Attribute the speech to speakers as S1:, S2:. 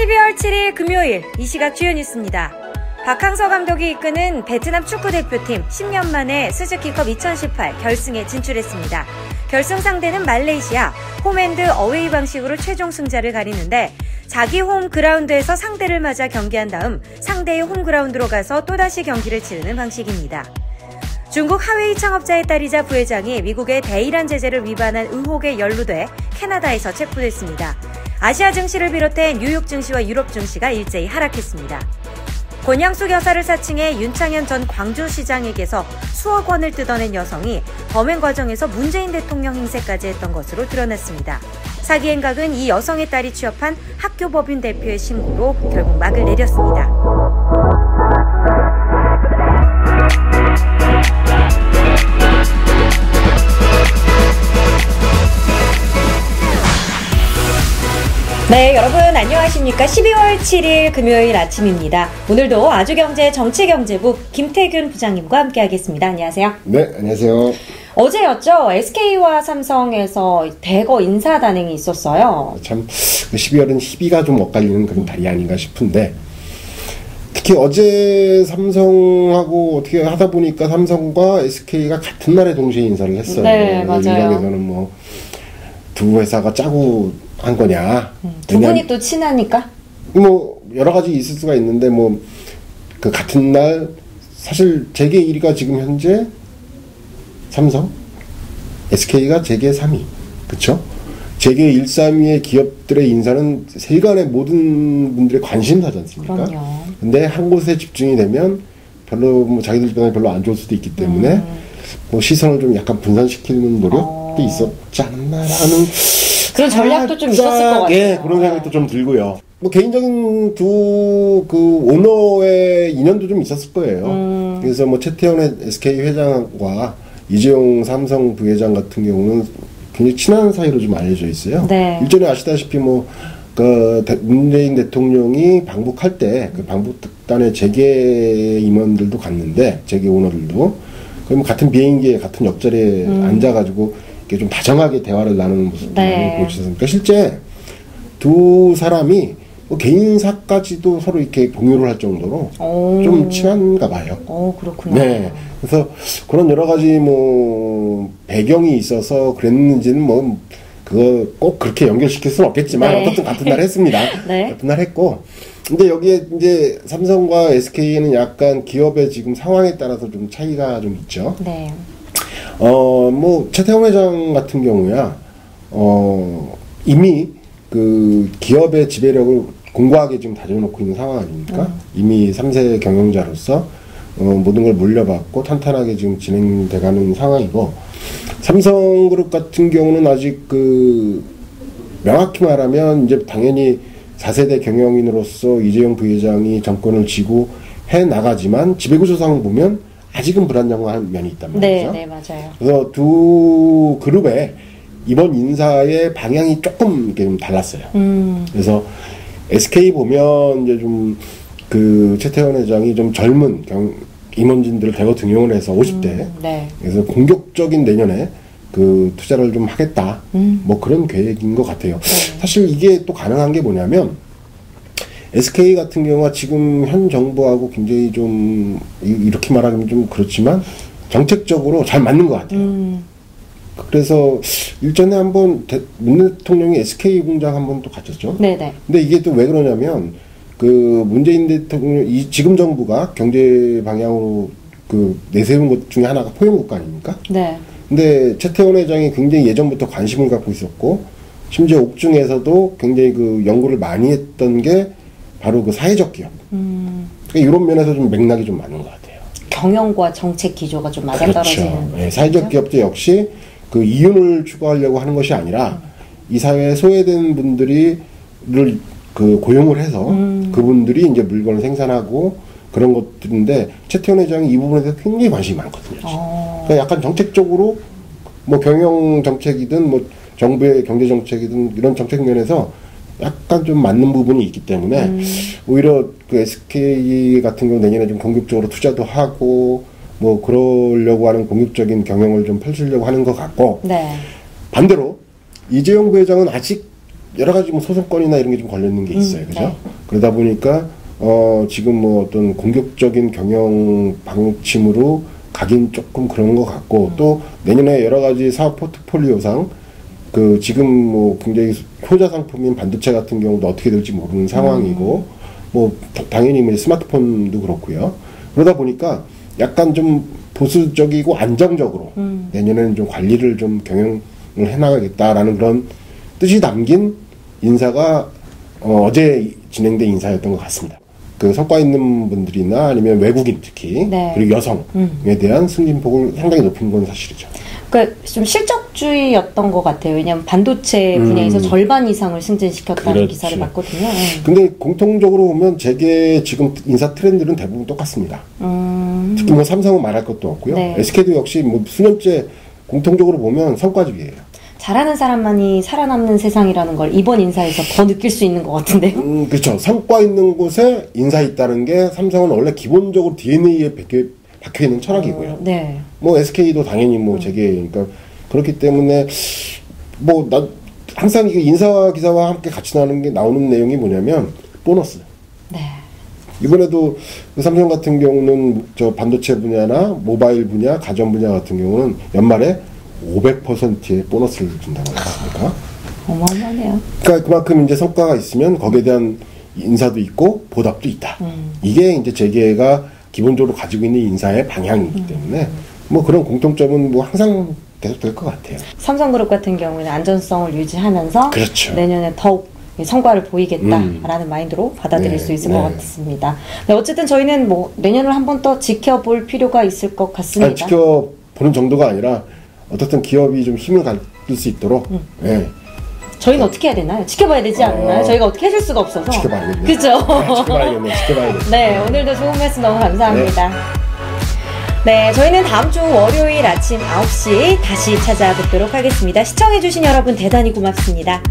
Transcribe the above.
S1: 12월 7일 금요일 이 시각 주요 뉴스입니다. 박항서 감독이 이끄는 베트남 축구대표팀 10년 만에 스즈키컵 2018 결승에 진출했습니다. 결승 상대는 말레이시아, 홈앤드 어웨이 방식으로 최종 승자를 가리는데 자기 홈 그라운드에서 상대를 맞아 경기한 다음 상대의 홈 그라운드로 가서 또다시 경기를 치르는 방식입니다. 중국 하웨이 창업자의 딸이자 부회장이 미국의 대이란 제재를 위반한 의혹에 연루돼 캐나다에서 체포됐습니다. 아시아 증시를 비롯해 뉴욕 증시와 유럽 증시가 일제히 하락했습니다. 권양숙 여사를 사칭해 윤창현 전 광주시장에게서 수억 원을 뜯어낸 여성이 범행 과정에서 문재인 대통령 행세까지 했던 것으로 드러났습니다. 사기 행각은 이 여성의 딸이 취업한 학교법인 대표의 신고로 결국 막을 내렸습니다. 네, 여러분 안녕하십니까? 12월 7일 금요일 아침입니다. 오늘도 아주경제 정치경제부 김태균 부장님과 함께하겠습니다. 안녕하세요.
S2: 네, 안녕하세요.
S1: 어제였죠. SK와 삼성에서 대거 인사단행이 있었어요.
S2: 참 12월은 희비가 좀 엇갈리는 그런 달이 아닌가 싶은데 특히 어제 삼성하고 어떻게 하다 보니까 삼성과 SK가 같은 날에 동시에 인사를 했어요.
S1: 네, 맞아요.
S2: 일각에서는 뭐 두 회사가 짜고 한 거냐.
S1: 두 분이 또 친하니까?
S2: 뭐 여러 가지 있을 수가 있는데 뭐 그 같은 날 사실 재계 1위가 지금 현재 삼성, SK가 재계 3위. 그쵸? 재계 1, 3위의 기업들의 인사는 세간의 모든 분들의 관심사지 않습니까?
S1: 그럼요.
S2: 근데 한 곳에 집중이 되면 별로 뭐 자기들 입장에 별로 안 좋을 수도 있기 때문에 뭐 시선을 좀 약간 분산시키는 노력도 있었지 않나라는
S1: 그런 전략도 좀 있었을 것 같아요.
S2: 예, 그런 생각도 좀 들고요. 뭐 개인적인 두 그 오너의 인연도 좀 있었을 거예요. 그래서 뭐 최태원의 SK 회장과 이재용 삼성 부회장 같은 경우는 굉장히 친한 사이로 좀 알려져 있어요.
S1: 네. 일전에
S2: 아시다시피 뭐 그 문재인 대통령이 방북할 때 그 방북단의 재계 임원들도 갔는데 재계 오너들도 그럼 같은 비행기에 같은 옆자리에 앉아가지고 이렇게 좀 다정하게 대화를 나누는 모습을 많이 보셨습니까? 실제 두 사람이 뭐 개인사까지도 서로 이렇게 공유를 할 정도로 좀 친한가 봐요.
S1: 그렇군요.
S2: 네. 그래서 그런 여러 가지 뭐 배경이 있어서 그랬는지는 뭐 그거 꼭 그렇게 연결시킬 수는 없겠지만
S1: 네.
S2: 어쨌든 같은 날 했습니다.
S1: 네.
S2: 같은 날 했고. 근데 여기에 이제 삼성과 SK는 약간 기업의 지금 상황에 따라서 좀 차이가 좀 있죠.
S1: 네.
S2: 뭐 최태원 회장 같은 경우야 이미 그 기업의 지배력을 공고하게 지금 다져놓고 있는 상황 아닙니까? 이미 3세 경영자로서 모든 걸 물려받고 탄탄하게 지금 진행돼가는 상황이고 삼성그룹 같은 경우는 아직 그 명확히 말하면 이제 당연히 4세대 경영인으로서 이재용 부회장이 정권을 쥐고 해 나가지만 지배구조상 보면 아직은 불안정한 면이 있단 말이죠.
S1: 네, 맞아요.
S2: 그래서 두 그룹의 이번 인사의 방향이 조금 이렇게 좀 달랐어요. 그래서 SK 보면 이제 좀 그 최태원 회장이 좀 젊은 임원진들을 대거 등용을 해서 50대.
S1: 네.
S2: 그래서 공격적인 내년에 그 투자를 좀 하겠다. 뭐 그런 계획인 것 같아요.
S1: 네.
S2: 사실 이게 또 가능한 게 뭐냐면 SK 같은 경우가 지금 현 정부하고 굉장히 좀 이렇게 말하면 좀 그렇지만 정책적으로 잘 맞는 것 같아요. 그래서 일전에 한번 문 대통령이 SK 공장 한번 또 갔었죠.
S1: 네네.
S2: 근데 이게 또 왜 그러냐면 그 문재인 대통령 지금 정부가 경제 방향으로 그 내세운 것 중에 하나가 포용국가 아닙니까?
S1: 네.
S2: 근데 최태원 회장이 굉장히 예전부터 관심을 갖고 있었고 심지어 옥중에서도 굉장히 그 연구를 많이 했던 게 바로 그 사회적 기업. 그러니까 이런 면에서 좀 맥락이 좀 맞는 것 같아요.
S1: 경영과 정책 기조가 좀 맞아떨어지는.
S2: 그렇죠. 네, 사회적 기업도 역시 그 이윤을 추구하려고 하는 것이 아니라 이 사회에 소외된 분들을 그 고용을 해서 그분들이 이제 물건을 생산하고 그런 것들인데 최태원 회장이 이 부분에서 굉장히 관심이 많거든요. 그러니까 약간 정책적으로 뭐 경영 정책이든 뭐 정부의 경제 정책이든 이런 정책 면에서 약간 좀 맞는 부분이 있기 때문에 오히려 그 SK 같은 경우 내년에 좀 공격적으로 투자도 하고 뭐 그러려고 하는 공격적인 경영을 좀 펼치려고 하는 것 같고
S1: 네.
S2: 반대로 이재용 부회장은 아직 여러 가지 뭐 소송권이나 이런 게 좀 걸려 있는 게 있어요, 그죠? 그러다 보니까 지금 뭐 어떤 공격적인 경영 방침으로 가긴 조금 그런 것 같고 또 내년에 여러 가지 사업 포트폴리오상 그 지금 뭐 굉장히 효자 상품인 반도체 같은 경우도 어떻게 될지 모르는 상황이고 뭐 당연히 뭐 스마트폰도 그렇고요. 그러다 보니까 약간 좀 보수적이고 안정적으로 내년에는 좀 관리를 좀 경영을 해나가겠다라는 그런 뜻이 담긴 인사가 어제 진행된 인사였던 것 같습니다. 그 성과 있는 분들이나 아니면 외국인 특히
S1: 네.
S2: 그리고 여성에 대한 승진폭을 상당히 높인 건 사실이죠.
S1: 그러니까 좀 실적주의였던 것 같아요. 왜냐하면 반도체 분야에서 절반 이상을 승진시켰다는
S2: 그렇지.
S1: 기사를 봤거든요.
S2: 근데 공통적으로 보면 재계 지금 인사 트렌드는 대부분 똑같습니다. 특히 뭐 삼성은 말할 것도 없고요.
S1: 네.
S2: SK도 역시 뭐 수년째 공통적으로 보면 성과주의예요.
S1: 잘하는 사람만이 살아남는 세상이라는 걸 이번 인사에서 더 느낄 수 있는 것 같은데요.
S2: 그렇죠. 성과 있는 곳에 인사 있다는 게 삼성은 원래 기본적으로 DNA에 박혀 있는 철학이고요.
S1: 네.
S2: 뭐 SK도 당연히 뭐 재계니까 그렇기 때문에 뭐 나 항상 이게 인사 기사와 함께 같이 나오는 내용이 뭐냐면 보너스.
S1: 네.
S2: 이번에도 삼성 같은 경우는 저 반도체 분야나 모바일 분야, 가전 분야 같은 경우는 연말에 500%의 보너스를 준다고 했습니다.
S1: 어마어마하네요.
S2: 그러니까 그만큼 이제 성과가 있으면 거기에 대한 인사도 있고 보답도 있다. 이게 이제 재계가 기본적으로 가지고 있는 인사의 방향이기 때문에 뭐 그런 공통점은 뭐 항상 계속될 것 같아요.
S1: 삼성그룹 같은 경우에는 안전성을 유지하면서
S2: 그렇죠.
S1: 내년에 더욱 성과를 보이겠다라는 마인드로 받아들일 수 있을 것 같습니다. 네, 어쨌든 저희는 뭐 내년을 한번 더 지켜볼 필요가 있을 것 같습니다.
S2: 아니, 지켜보는 정도가 아니라 어떻든 기업이 좀 힘을 갖을 수 있도록 네.
S1: 저희는 어떻게 해야 되나요? 지켜봐야 되지 않나요? 저희가 어떻게 해줄 수가 없어서.
S2: 지켜봐야겠네요.
S1: 그죠?
S2: 지켜봐야겠네요.
S1: 네, 오늘도 좋은 말씀 너무 감사합니다. 네, 저희는 다음 주 월요일 아침 9시 다시 찾아뵙도록 하겠습니다. 시청해주신 여러분 대단히 고맙습니다.